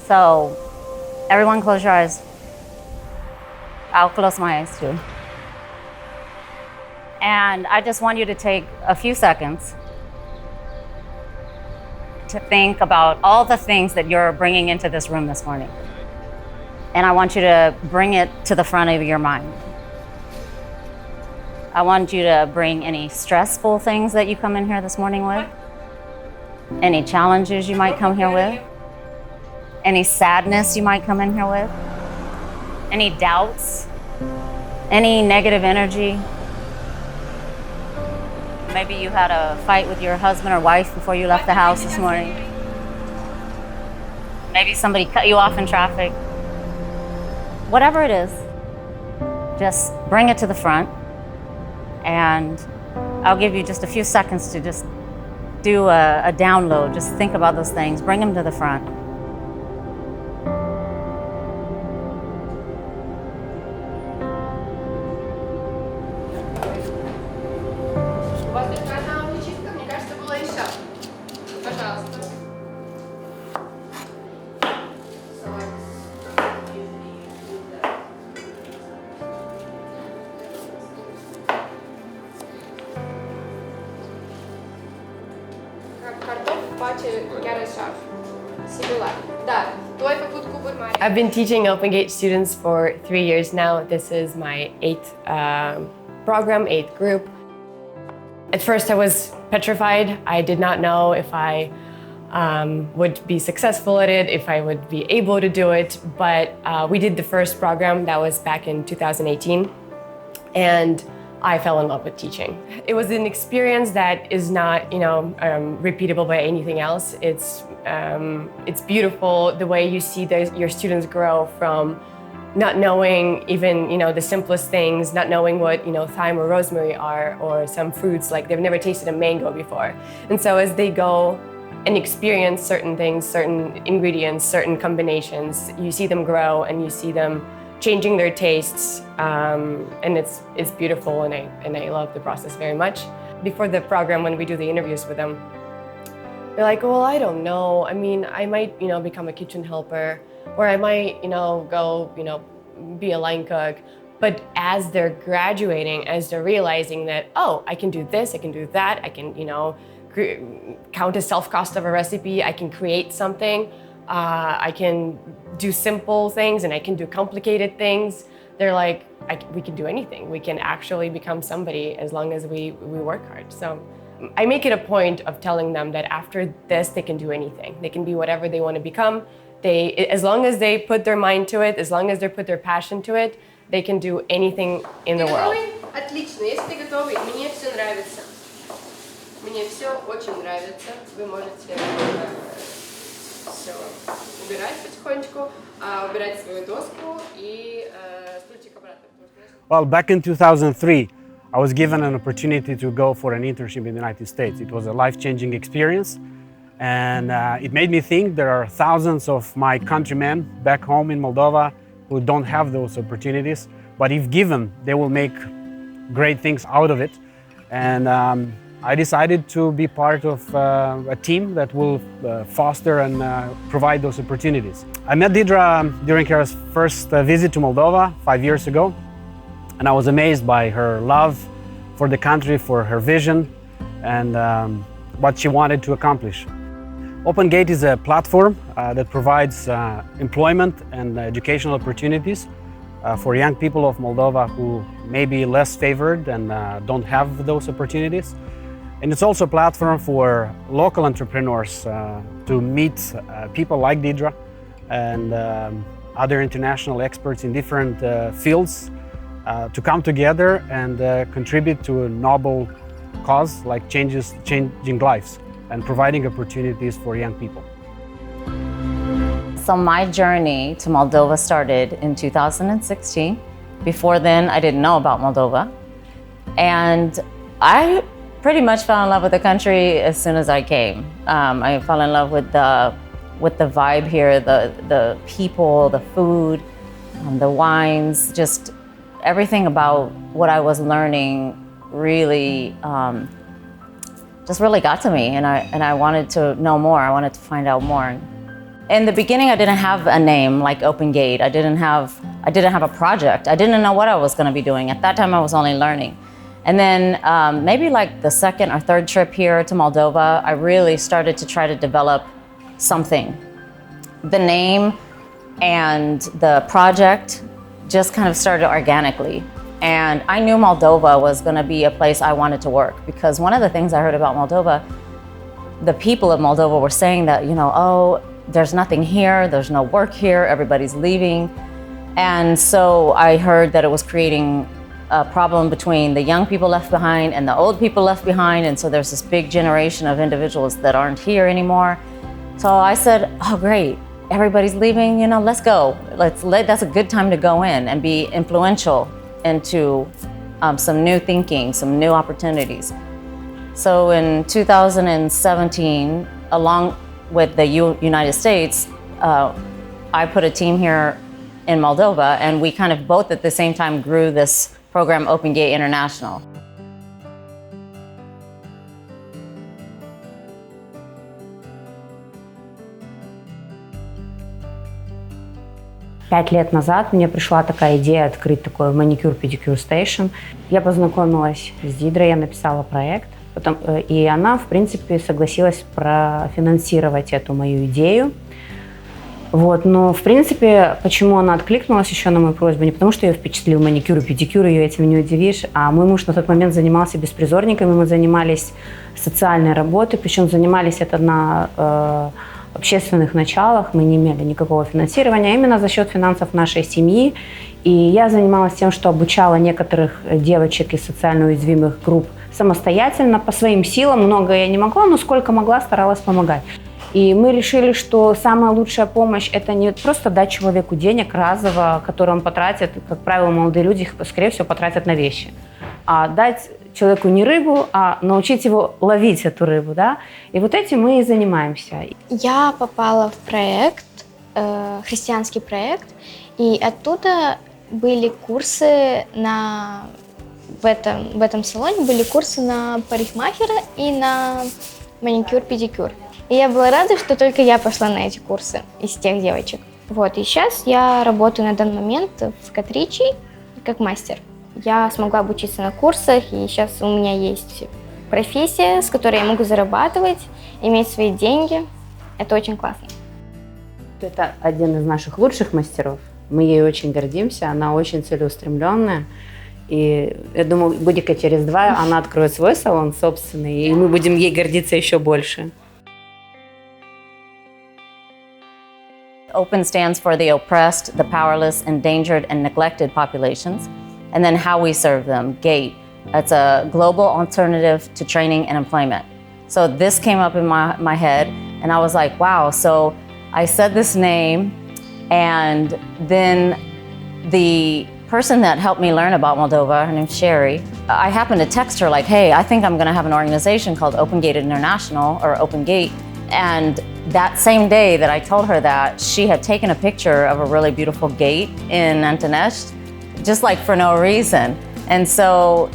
So everyone close your eyes. I'll close my eyes too. And I just want you to take a few seconds to think about all the things that you're bringing into this room this morning. And I want you to bring it to the front of your mind. I want you to bring any stressful things that you come in here this morning with, any challenges you might come here with, any sadness you might come in here with, any doubts, any negative energy. Maybe you had a fight with your husband or wife before you left the house this morning. Maybe somebody cut you off in traffic. Whatever it is, just bring it to the front, and I'll give you just a few seconds to just do a download. Just think about those things, bring them to the front. I've been teaching Open Gate students for 3 years now. This is my 8th program, 8th group. At first I was petrified. I did not know if I would be successful at it, if I would be able to do it, but we did the first program. That was back in 2018, and I fell in love with teaching. It was an experience that is not, repeatable by anything else. It's beautiful the way you see your students grow from not knowing even, the simplest things, not knowing what, thyme or rosemary are, or some fruits, like they've never tasted a mango before. And so as they go and experience certain things, certain ingredients, certain combinations, you see them grow and you see them changing their tastes, and it's beautiful, and I love the process very much. Before the program, when we do the interviews with them, they're like, well, I don't know. I mean, I might, become a kitchen helper, or I might, go, be a line cook. But as they're graduating, as they're realizing that, oh, I can do this, I can do that, I can, count the self-cost of a recipe, I can create something, I can do simple things and I can do complicated things. They're like, we can do anything. We can actually become somebody as long as we work hard. So I make it a point of telling them that after this, they can do anything. They can be whatever they want to become. As long as they put their mind to it, as long as they put their passion to it, they can do anything in the world. Отлично. Если ты готовый, мне все нравится. Мне все очень нравится. Вы можете все убирать потихонечку, убирать свою доску и стульчик обратно. Well, back in 2003, I was given an opportunity to go for an internship in the United States. It was a life-changing experience, and it made me think there are thousands of my countrymen back home in Moldova who don't have those opportunities, but if given, they will make great things out of it. And I decided to be part of a team that will foster and provide those opportunities. I met Deidre during her first visit to Moldova 5 years ago, and I was amazed by her love for the country, for her vision, and what she wanted to accomplish. Open Gate is a platform that provides employment and educational opportunities for young people of Moldova who may be less favored and don't have those opportunities. And it's also a platform for local entrepreneurs to meet people like Deidre and other international experts in different fields to come together and contribute to a noble cause like changing lives and providing opportunities for young people. So my journey to Moldova started in 2016. Before then, I didn't know about Moldova. And I pretty much fell in love with the country as soon as I came. I fell in love with the vibe here, the people, the food, the wines, just everything about what I was learning really just really got to me, and I wanted to know more. I wanted to find out more. In the beginning, I didn't have a name like Open Gate. I didn't have a project. I didn't know what I was going to be doing. At that time, I was only learning. And then maybe like the second or third trip here to Moldova, I really started to try to develop something. The name and the project just kind of started organically. And I knew Moldova was going to be a place I wanted to work, because one of the things I heard about Moldova, the people of Moldova were saying that, oh, there's nothing here, there's no work here, everybody's leaving. And so I heard that it was creating a problem between the young people left behind and the old people left behind. And so there's this big generation of individuals that aren't here anymore. So I said, oh, great, everybody's leaving, let's go. That's a good time to go in and be influential into some new thinking, some new opportunities. So in 2017, along with the United States, I put a team here in Moldova, and we kind of both at the same time grew this program, Open Gate International. Пять лет назад мне пришла такая идея открыть такой маникюр-педикюр стейшн. Я познакомилась с Дидрой, я написала проект, и она, в принципе, согласилась профинансировать эту мою идею. Но, в принципе, почему она откликнулась еще на мою просьбу? Не потому, что ее впечатлил маникюр и педикюр, ее этим не удивишь, а мой муж на тот момент занимался беспризорниками, мы занимались социальной работой, причем занимались это на общественных началах, мы не имели никакого финансирования, а именно за счет финансов нашей семьи. И я занималась тем, что обучала некоторых девочек из социально уязвимых групп самостоятельно, по своим силам. Много я не могла, но сколько могла, старалась помогать. И мы решили, что самая лучшая помощь – это не просто дать человеку денег разово, которые он потратит, как правило, молодые люди их, скорее всего, потратят на вещи, а дать человеку не рыбу, а научить его ловить эту рыбу, да? И вот этим мы и занимаемся. Я попала в проект, христианский проект, и оттуда были курсы в этом салоне были курсы на парикмахера и на маникюр-педикюр. И я была рада, что только я пошла на эти курсы из тех девочек. И сейчас я работаю на данный момент в Катричи как мастер. Я смогла обучиться на курсах, и сейчас у меня есть профессия, с которой я могу зарабатывать, иметь свои деньги. Это очень классно. Это один из наших лучших мастеров. Мы ей очень гордимся, она очень целеустремленная. И я думаю, годика через 2 она откроет свой салон собственный, и мы будем ей гордиться еще больше. Open stands for the oppressed, the powerless, endangered, and neglected populations. And then how we serve them, GATE. That's a global alternative to training and employment. So this came up in my head, and I was like, wow. So I said this name, and then the person that helped me learn about Moldova, her name's Sherry, I happened to text her like, hey, I think I'm gonna have an organization called Open Gate International, or Open Gate. And that same day that I told her that, she had taken a picture of a really beautiful gate in Antonești, just like for no reason. And so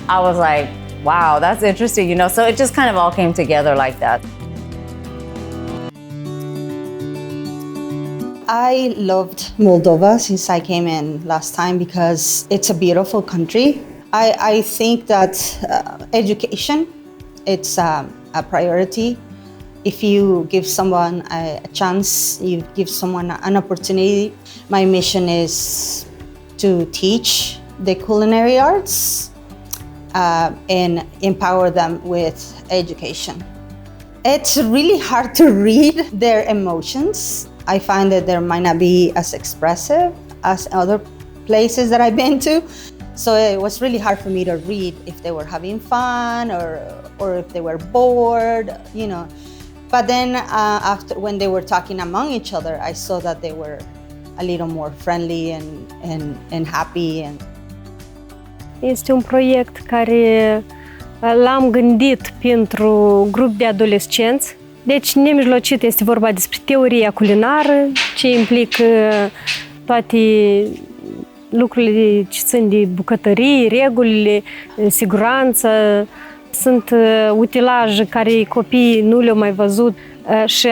I was like, wow, that's interesting, so it just kind of all came together like that. I loved Moldova since I came in last time because it's a beautiful country. I think that education, it's a priority. If you give someone a chance, you give someone an opportunity. My mission is to teach the culinary arts and empower them with education. It's really hard to read their emotions. I find that they might not be as expressive as other places that I've been to. So it was really hard for me to read if they were having fun or if they were bored, But then when they were talking among each other, I saw that they were a little more friendly and happy. Este un proiect care l-am gândit pentru grup de adolescenți. Deci, nemijlocit este vorba despre teoria culinară, ce implică toate lucrurile ce țin de bucătărie, regulile, siguranță. Sunt utilaje care copiii nu le-au mai văzut. și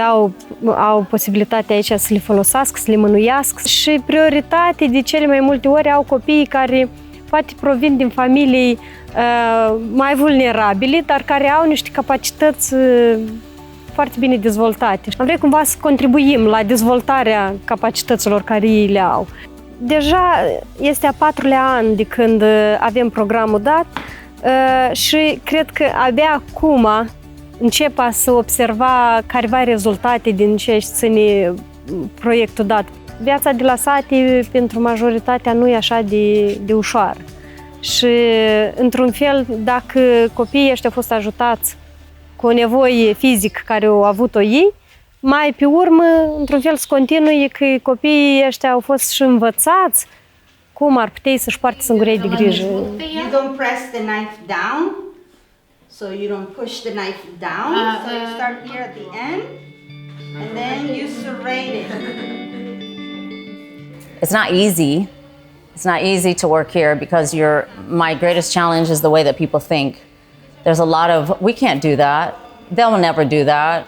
au posibilitatea aici să le folosească, să le mânuiască. Și prioritate de cele mai multe ori au copiii care poate provin din familii mai vulnerabile, dar care au niște capacități foarte bine dezvoltate. Am vrea cumva să contribuim la dezvoltarea capacităților care ei le au. Deja este a 4-lea an de când avem programul dat și cred că abia acum încep să observa careva rezultate din ce ține proiectul dat. Viața de la sate pentru majoritatea nu e așa de ușoară. Și, într-un fel, dacă copiii ăștia au fost ajutați cu o nevoie fizică care au avut-o ei, mai pe urmă, într-un fel, să continue că copiii ăștia au fost și învățați cum ar putea să-și poarte singurei de grijă. You don't press the knife down, so you don't push the knife down. So you start here at the end, and then you serrate it. It's not easy. It's not easy to work here because my greatest challenge is the way that people think. There's a lot of, we can't do that. They'll never do that.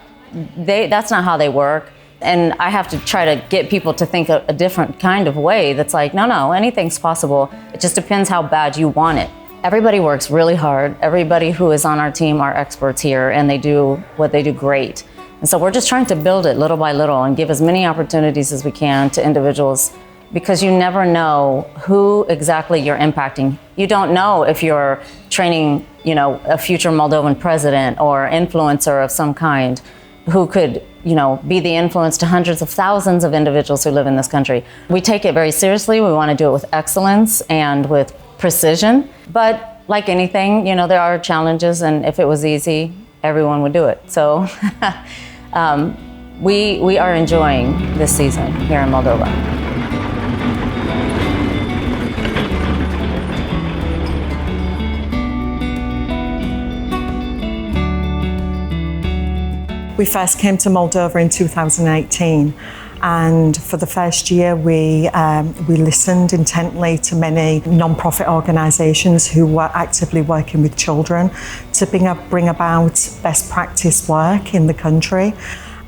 That's not how they work. And I have to try to get people to think a different kind of way that's like, no, anything's possible. It just depends how bad you want it. Everybody works really hard. Everybody who is on our team are experts here and they do what they do great. And so we're just trying to build it little by little and give as many opportunities as we can to individuals because you never know who exactly you're impacting. You don't know if you're training, a future Moldovan president or influencer of some kind who could, be the influence to hundreds of thousands of individuals who live in this country. We take it very seriously. We want to do it with excellence and with precision. But like anything, there are challenges, and if it was easy, everyone would do it. So we are enjoying this season here in Moldova. We first came to Moldova in 2018, and for the first year we listened intently to many non-profit organisations who were actively working with children to bring about best practice work in the country.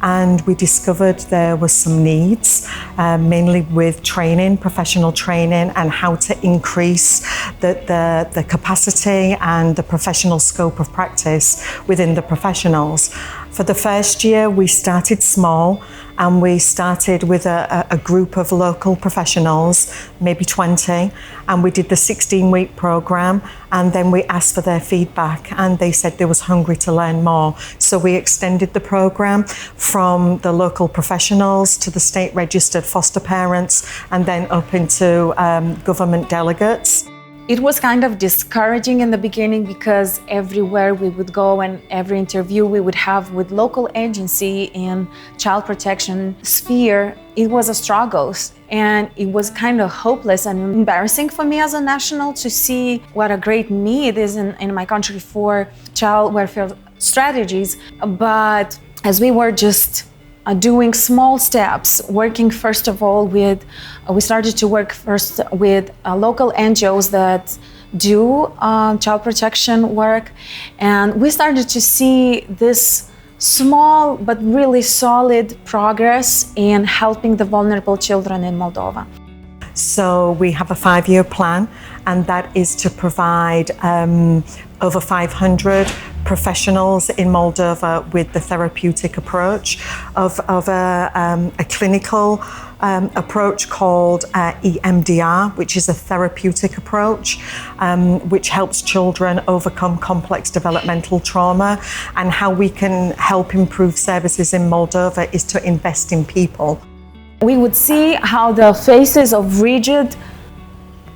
And we discovered there were some needs, mainly with training, professional training, and how to increase the capacity and the professional scope of practice within the professionals. For the first year, we started small, and we started with a group of local professionals, maybe 20, and we did the 16-week program, and then we asked for their feedback, and they said they was hungry to learn more. So we extended the program from the local professionals to the state-registered foster parents, and then up into government delegates. It was kind of discouraging in the beginning because everywhere we would go and every interview we would have with local agency in child protection sphere, it was a struggle, and it was kind of hopeless and embarrassing for me as a national to see what a great need is in my country for child welfare strategies. But as we were just doing small steps, working first of all we started to work first with local NGOs that do child protection work, and we started to see this small but really solid progress in helping the vulnerable children in Moldova. So we have a 5-year plan, and that is to provide over 500 professionals in Moldova with the therapeutic approach of a clinical approach called EMDR, which is a therapeutic approach which helps children overcome complex developmental trauma. And how we can help improve services in Moldova is to invest in people. We would see how the faces of rigid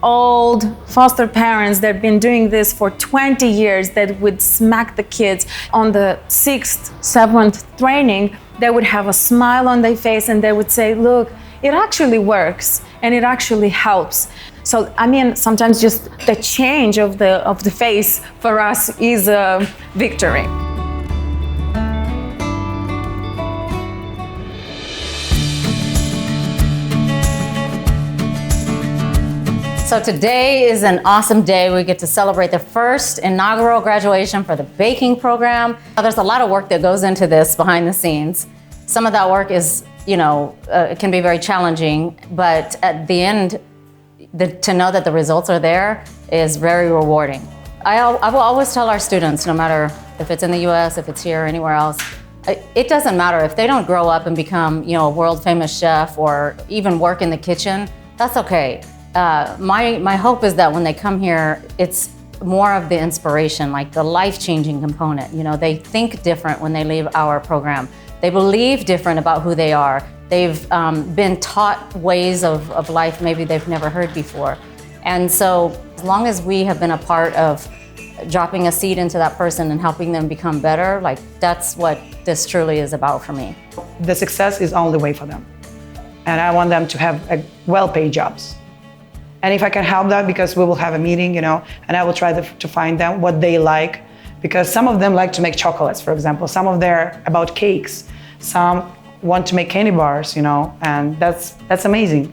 old foster parents that have been doing this for 20 years, that would smack the kids on the 6th, 7th training, they would have a smile on their face and they would say, look, it actually works and it actually helps. So, sometimes just the change of the face for us is a victory. So today is an awesome day. We get to celebrate the first inaugural graduation for the baking program. There's a lot of work that goes into this behind the scenes. Some of that work is, it can be very challenging, but at the end, to know that the results are there is very rewarding. I will always tell our students, no matter if it's in the US, if it's here, anywhere else, it doesn't matter if they don't grow up and become, a world famous chef or even work in the kitchen, that's okay. My hope is that when they come here, it's more of the inspiration, like the life-changing component. They think different when they leave our program. They believe different about who they are. They've been taught ways of life maybe they've never heard before. And so as long as we have been a part of dropping a seed into that person and helping them become better, that's what this truly is about for me. The success is on the way for them. And I want them to have well-paid jobs. And if I can help that, because we will have a meeting, and I will try to find them what they like. Because some of them like to make chocolates, for example. Some of them are about cakes. Some want to make candy bars, and that's amazing.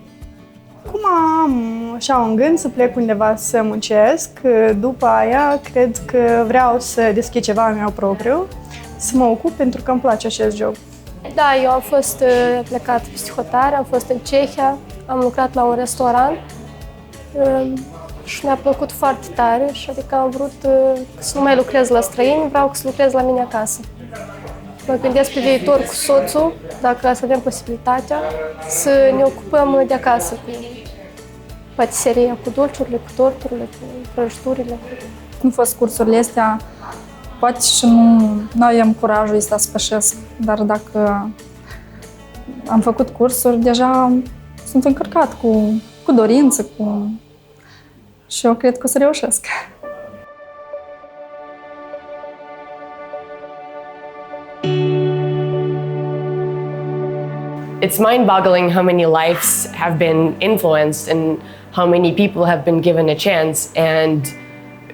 Acum am așa un gând să plec undeva să muncesc, după aia cred că vreau să deschid ceva al meu propriu, să mă ocup pentru că îmi place acest job. Da, eu am fost plecat psihotare, am fost în Cehia, am lucrat la un restaurant și mi-a plăcut foarte tare și adică am vrut să nu mai lucrez la străini, vreau să lucrez la mine acasă. Mă gândesc pe viitor cu soțul, dacă să avem posibilitatea, să ne ocupăm de acasă cu patiseria, cu dulciurile, cu torturile, cu prăjiturile. Când au fost cursurile astea, poate și nu aveam curajul ăsta să pășesc, dar dacă am făcut cursuri, deja sunt încărcat cu dorință, și eu cred că o să reușesc. It's mind-boggling how many lives have been influenced and how many people have been given a chance, and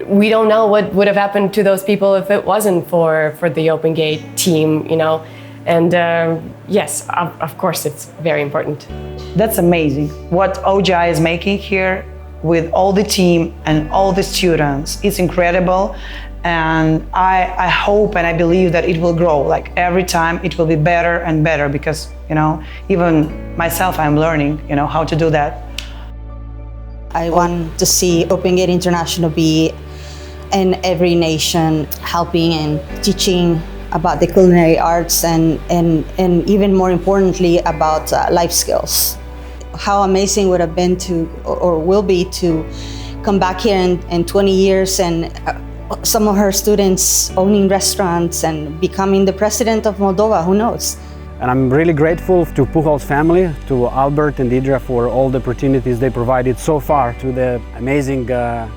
we don't know what would have happened to those people if it wasn't for the Open Gate team, and yes, of course it's very important. That's amazing. What OGI is making here with all the team and all the students, it's incredible. And I hope and I believe that it will grow. Like every time it will be better and better because, even myself, I'm learning, how to do that. I want to see Open Gate International be in every nation, helping and teaching about the culinary arts and even more importantly about life skills. How amazing would have been to, or will be, to come back here in 20 years and some of her students owning restaurants and becoming the president of Moldova, who knows? And I'm really grateful to Puhol's family, to Albert and Idra for all the opportunities they provided so far to the amazing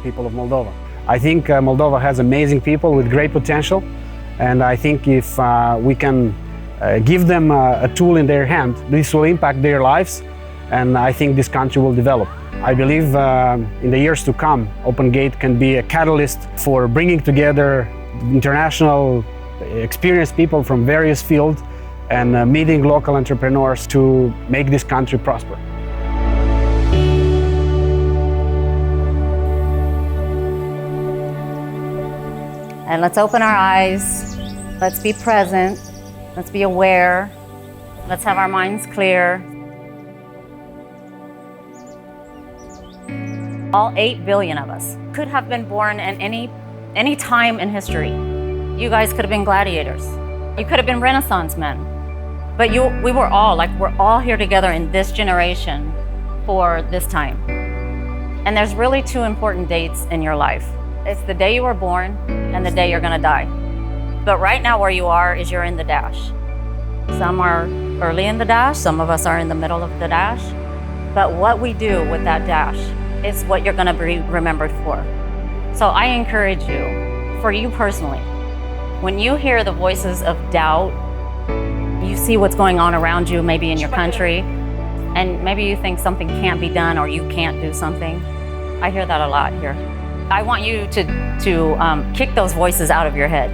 people of Moldova. I think Moldova has amazing people with great potential, and I think if we can give them a tool in their hand, this will impact their lives, and I think this country will develop. I believe in the years to come, Open Gate can be a catalyst for bringing together international experienced people from various fields and meeting local entrepreneurs to make this country prosper. And let's open our eyes, let's be present, let's be aware, let's have our minds clear. All 8 billion of us could have been born in any time in history. You guys could have been gladiators. You could have been Renaissance men. But we're all here together in this generation for this time. And there's really 2 important dates in your life. It's the day you were born and the day you're gonna die. But right now where you are is you're in the dash. Some are early in the dash, some of us are in the middle of the dash. But what we do with that dash is what you're gonna be remembered for. So I encourage you, for you personally, when you hear the voices of doubt, you see what's going on around you, maybe in your country, and maybe you think something can't be done or you can't do something. I hear that a lot here. I want you to kick those voices out of your head,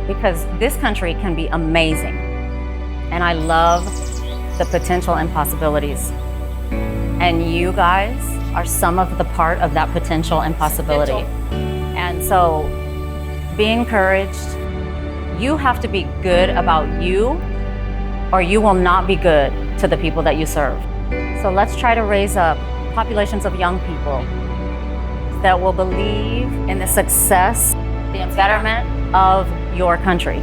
because this country can be amazing. And I love the potential and possibilities. And you guys are some of the part of that potential and possibility. And so be encouraged. You have to be good about you, or you will not be good to the people that you serve. So let's try to raise up populations of young people that will believe in the success, the betterment of your country.